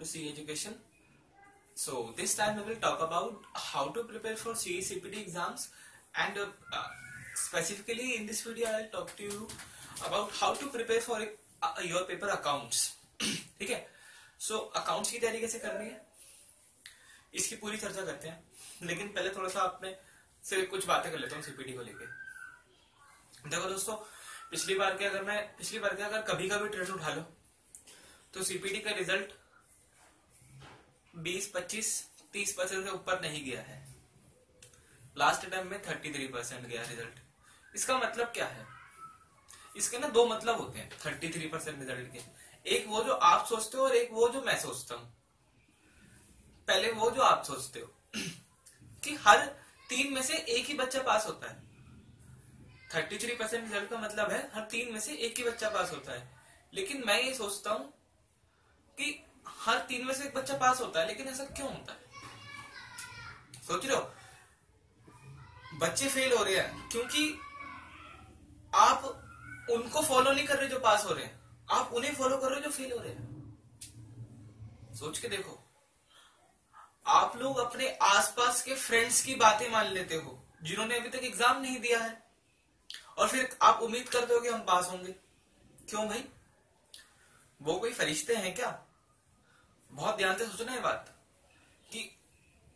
to CE Education. So this time we will talk about how to prepare for CE CPT exams, and specifically in this video I will talk to you about how to prepare for your paper accounts. ठीक है, so accounts की तैयारी कैसे करनी है इसकी पूरी चर्चा करते हैं, लेकिन पहले थोड़ा सा आपने से कुछ बातें कर लेता हूँ सीपीटी को लेके। देखो दोस्तों, पिछली बार के अगर कभी का भी ट्रेड उठा लो तो सीपीटी का रिजल्ट 20, 25, 30% से ऊपर नहीं गया है। लास्ट टाइम में 33% गया रिजल्ट। इसका मतलब क्या है? इसके ना दो मतलब होते हैं 33% रिजल्ट के। एक वो जो आप सोचते हो और एक वो जो मैं सोचता हूं। पहले वो जो आप सोचते हो कि हर 3 में से एक ही बच्चा पास होता है। 33% रिजल्ट का मतलब है हर 3 में से एक ही बच्चा पास होता है। लेकिन मैं ये सोचता हूं कि हर 3 में से एक बच्चा पास होता है, लेकिन ऐसा क्यों होता है? सोच रहे हो, बच्चे फेल हो रहे हैं क्योंकि आप उनको फॉलो नहीं कर रहे जो पास हो रहे हैं, आप उन्हें फॉलो कर रहे हो जो फेल हो रहे हैं। सोच के देखो, आप लोग अपने आसपास के फ्रेंड्स की बातें मान लेते हो जिन्होंने अभी तक एग्जाम नहीं दिया है, और फिर आप उम्मीद करते हो कि हम पास होंगे। क्यों भाई? वो कोई फरिश्ते हैं क्या? बहुत ध्यान से सोचना है बात कि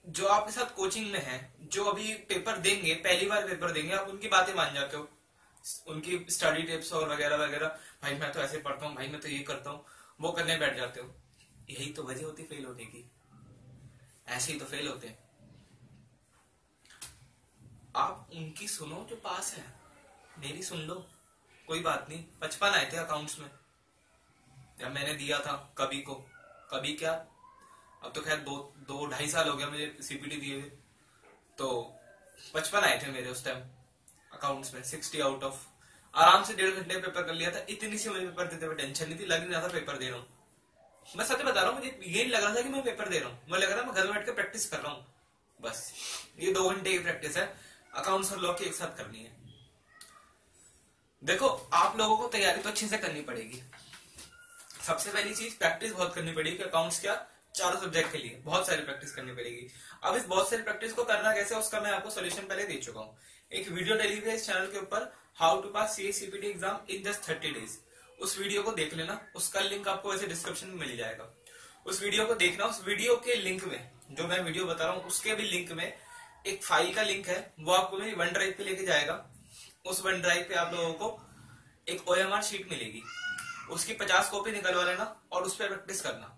जो आपके साथ कोचिंग में है, जो अभी पेपर देंगे, पहली बार पेपर देंगे, आप उनकी बातें मान जाते हो, उनकी स्टडी टिप्स और वगैरह वगैरह। भाई मैं तो ऐसे पढ़ता हूँ, भाई मैं तो ये करता हूँ, वो करने बैठ जाते हो। यही तो वजह होती फेल होने की। ऐसे ही तो फेल होते हैं। आप उनकी सुनो जो पास है, मेरी सुन लो, कोई बात नहीं। 55 आए थे अकाउंट्स में जब मैंने दिया था। कभी क्या, अब तो खैर 2-2.5 साल हो गया मुझे सीपीटी दिए हुए। तो 55 आए थे मेरे उस टाइम अकाउंट्स में। 60 आउट ऑफ, आराम से 1.5 घंटे पेपर कर लिया था। इतनी सी मुझे पेपर देते हुए टेंशन नहीं थी, लग नहीं रहा था पेपर दे रहा हूँ। मैं सच बता रहा हूँ, मुझे ये नहीं लग रहा था कि मैं पेपर दे रहा हूँ। मुझे लग रहा था मैं घर में बैठ के प्रैक्टिस कर रहा हूँ। बस ये 2 घंटे की प्रैक्टिस है, अकाउंट्स और लॉ की एक साथ करनी है। देखो, आप लोगों को तैयारी तो अच्छे से करनी पड़ेगी। सबसे पहली चीज प्रैक्टिस बहुत करनी पड़ेगी। अकाउंट्स क्या, चारों सब्जेक्ट के लिए बहुत सारी प्रैक्टिस करनी पड़ेगी। अब इस बहुत सारी प्रैक्टिस को करना कैसे, उसका मैं आपको सोल्यूशन पहले दे चुका हूँ। एक वीडियो डली हुई है इस चैनल के ऊपर, how to pass CA CPT exam in just 30 days. उस वीडियो को देख लेना, उसका लिंक आपको वैसे डिस्क्रिप्शन में मिल जाएगा। उस वीडियो को देखना। उस वीडियो के लिंक में, जो मैं वीडियो बता रहा हूँ उसके भी लिंक में एक फाइल का लिंक है, वो आपको मेरी वन ड्राइव पे लेके जाएगा। उस वन ड्राइव पे आप लोगों को एक OMR शीट मिलेगी, उसकी 50 कॉपी निकलवा लेना और उस पर प्रैक्टिस करना।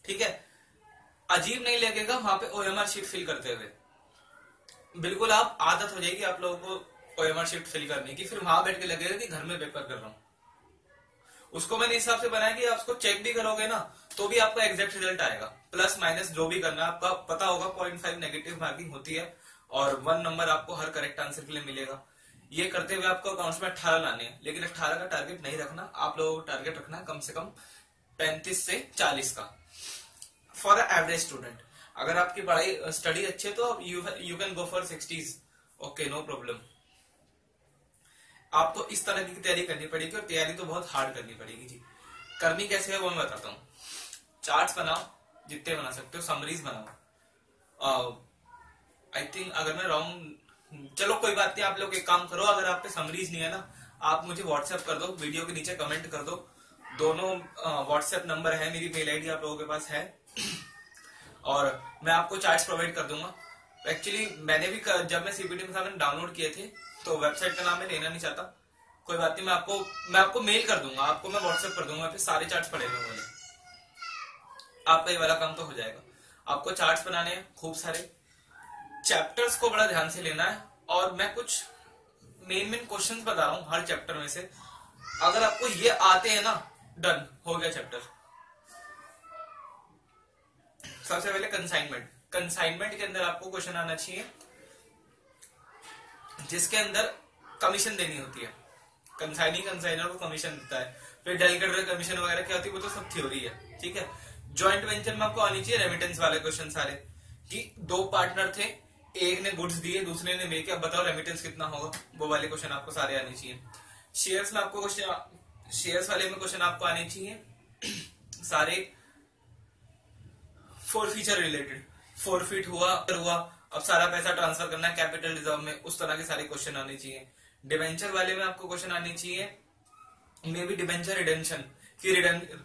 ठीक है, अजीब नहीं लगेगा वहां पे OMR शीट फिल करते हुए। बिल्कुल आप आदत हो जाएगी आप लोगों को OMR शीट फिल करने की। फिर वहां बैठ के लगेगा कि घर में पेपर कर रहा हूं। उसको मैंने इस हिसाब से बनाया कि आप उसको चेक भी करोगे ना तो भी आपका एग्जैक्ट रिजल्ट आएगा। प्लस माइनस जो भी करना आपका पता होगा। 0.5 नेगेटिव मार्किंग होती है और 1 नंबर आपको हर करेक्ट आंसर के लिए मिलेगा। ये करते हुए आपको अकाउंट्स में 18 लाने हैं, लेकिन 18 का टारगेट नहीं रखना। आप लोगों को टारगेट रखना है कम से कम 35 से 40 का फॉर एवरेज स्टूडेंट। अगर आपकी पढ़ाई स्टडी अच्छी है तो you can go for 60s, okay, no problem. आपको इस तरह की तैयारी करनी पड़ेगी, और तैयारी तो बहुत हार्ड करनी पड़ेगी जी। करनी कैसे है वो मैं बताता हूँ। चार्ट्स बनाओ, जितने बना सकते हो। समरीज बनाओ। आई थिंक अगर मैं रॉन्ग, चलो कोई बात नहीं, आप लोग एक काम करो, अगर आप पे समरीज नहीं है ना, आप मुझे व्हाट्सएप कर दो, वीडियो के नीचे कमेंट कर दो। दोनों व्हाट्सएप नंबर है, मेरी मेल आईडी आप लोगों के पास है, और मैं आपको चार्ट्स प्रोवाइड कर दूंगा। एक्चुअली मैंने भी जब मैं सीपीटी में था मैंने डाउनलोड किए थे, तो वेबसाइट का नाम मैं लेना नहीं चाहता। कोई बात नहीं, मैं आपको मेल कर दूंगा, आपको मैं व्हाट्सएप कर दूंगा, फिर सारे चार्ट्स पड़े हुए वाले। आपका ये वाला काम तो हो जाएगा। आपको चार्ट्स बनाने हैं खूब सारे, चैप्टर्स को बड़ा ध्यान से लेना है, और मैं कुछ मेन क्वेश्चंस बता रहा हूं हर चैप्टर में से। अगर आपको ये आते हैं ना, डन हो गया चैप्टर। सबसे पहले कंसाइनमेंट के अंदर आपको क्वेश्चन आना चाहिए जिसके अंदर कमीशन देनी होती है। कंसाइनर को कमीशन देता है। फिर डेलीगेटर कमीशन वगैरह क्या होती है वो तो सब थ्योरी है। ठीक है, ज्वाइंट वेंचर में आपको आनी चाहिए रेमिटेंस वाले क्वेश्चन सारे, कि 2 पार्टनर थे, एक ने गुड्स दिए, दूसरे ने लेके, अब बताओ रेमिटेंस कितना होगा। वो वाले क्वेश्चन आपको सारे आने चाहिए। शेयर्स वाले में क्वेश्चन आपको आने चाहिए सारे। फोर फीचर रिलेटेड, फॉरफिट हुआ, अब सारा पैसा ट्रांसफर करना है कैपिटल रिजर्व में, उस तरह के सारे क्वेश्चन आने चाहिए। डिबेंचर वाले में आपको क्वेश्चन आने चाहिए मे बी डिबेंचर रिडेम्पशन की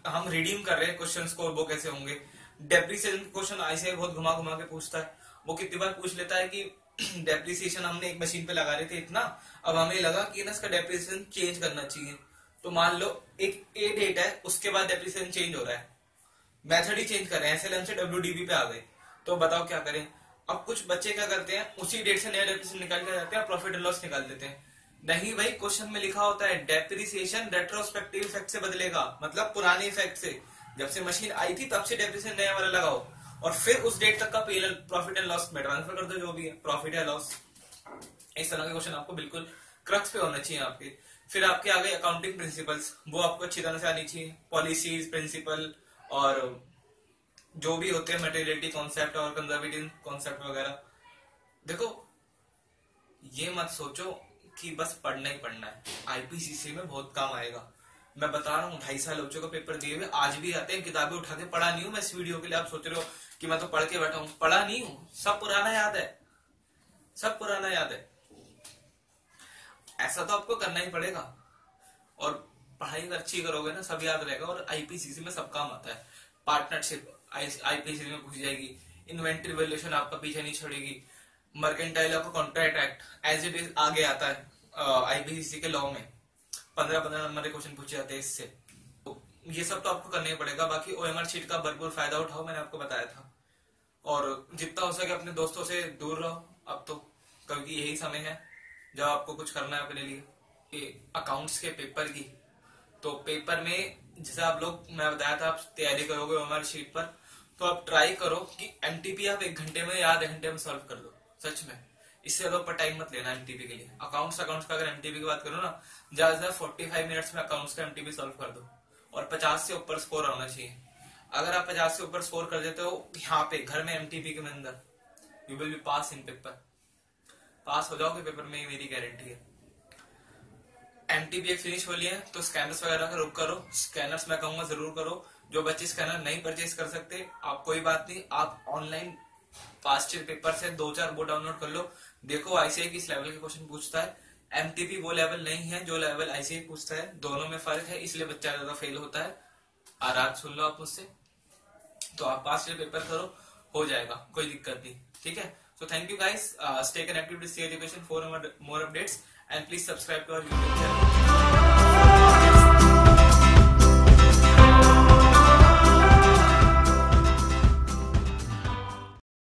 हम रिडीम कर रहे हैं क्वेश्चंस को, वो कैसे होंगे। डेप्रिसिएशन क्वेश्चन ऐसे बहुत घुमा घुमा के पूछता है, वो कितनी बार पूछ लेता है कि डेप्रिसिएशन हमने एक मशीन पे लगा रहे थे इतना, अब हमें लगा कि ना इसका डेप्रिसिएशन चेंज करना चाहिए। तो मान लो एक ए डेट है, उसके बाद डेप्रिसिएशन चेंज हो रहा है, मेथड ही चेंज कर रहे हैं, एसएलएम से डब्ल्यूडीबी पे आ गए, तो बताओ क्या करें। अब कुछ बच्चे क्या करते हैं, उसी डेट से नया डेप्रिसिएशन निकाल के जाते हैं, प्रॉफिट एंड लॉस निकाल देते हैं। नहीं भाई, क्वेश्चन में लिखा होता है डेप्रिसिएशन रेट्रोस्पेक्टिव इफेक्ट से बदलेगा, मतलब पुराने इफेक्ट से, जब से मशीन आई थी तब से डेप्रिसिएशन नया वाला लगाओ, और फिर उस डेट तक का प्रॉफिट एंड लॉस में ट्रांसफर कर दो, जो भी है प्रॉफिट या लॉस। इस तरह के क्वेश्चन आपको बिल्कुल क्रक्स पे होना चाहिए आपके। फिर आपके आ गए अकाउंटिंग प्रिंसिपल्स, वो आपको अच्छी तरह से आनी चाहिए, पॉलिसीज, प्रिंसिपल और जो भी होते हैं मटेरियलिटी कॉन्सेप्ट और कंजर्वेटिव कॉन्सेप्ट वगैरह। देखो ये मत सोचो कि बस पढ़ना ही पढ़ना है, आईपीसीसी में बहुत काम आएगा। मैं बता रहा हूँ 2.5 साल हो चुके पेपर दिए हुए, आज भी आते हैं, किताबें उठा के पढ़ा नहीं हूँ मैं इस वीडियो के लिए। आप सोच रहे हो कि मैं तो पढ़ के बैठा हूँ, पढ़ा नहीं हूँ, सब पुराना याद है, सब पुराना याद है। ऐसा तो आपको करना ही पड़ेगा, और पढ़ाई अच्छी करोगे ना सब याद रहेगा। और आईपीसीसी में सब काम आता है, पार्टनरशिप आईपीसीसी में पूछ जाएगी, इन्वेंटरी वैल्यूएशन आपका पीछे नहीं छोड़ेगी, मर्केंटाइल आपको contract act as it is आगे आता है आईपीसीसी के लॉ में, 15-15 नंबर के क्वेश्चन पूछे जाते हैं इससे। तो ये सब तो आपको करना ही पड़ेगा। बाकी ओएमआर शीट का भरपूर फायदा उठाओ, मैंने आपको बताया था, और जितना हो सके अपने दोस्तों से दूर रहो अब तो, क्योंकि यही समय है जब आपको कुछ करना है अपने लिए। अकाउंट्स के पेपर की, तो पेपर में जैसे आप लोग, मैं बताया था, आप तैयारी करोगे ओएमआर शीट पर, तो आप ट्राई करो कि एमटीपी आप 1 घंटे में या आधे घंटे में सॉल्व कर दो, सच में। इससे ज्यादा ऊपर टाइम मत लेना एमटीपी के लिए। अकाउंट्स का अगर एमटीपी की बात करो ना, ज्यादा से ज्यादा 45 मिनट्स में अकाउंट्स का एमटीपी सॉल्व कर दो, और 50 से ऊपर स्कोर आना चाहिए। अगर आप 50 से ऊपर स्कोर कर देते हो यहाँ पे घर में एमटीपी के अंदर, you will be pass in paper, pass हो जाओगे पेपर में, मेरी गारंटी है। एमटीपी एक फिनिश हो लिया है तो स्कैनर्स वगैरह का रुक करो, स्कैनर्स मैं कहूंगा जरूर करो। जो बच्चे स्कैनर नहीं परचेज कर सकते, आप कोई बात नहीं, आप ऑनलाइन पास्ट ईयर पेपर से 2-4 वो डाउनलोड कर लो, देखो आईसीआई किस लेवल के क्वेश्चन पूछता है। एमटीपी वो लेवल नहीं है जो लेवल आईसीआई पूछता है, दोनों में फर्क है, इसलिए बच्चा ज्यादा फेल होता है। आज सुन लो आप मुझसे, तो आप पास्ट ईयर पेपर करो, हो जाएगा, कोई दिक्कत नहीं, ठीक है। So thank you guys, stay connected with C education for more updates, and please subscribe to our YouTube channel.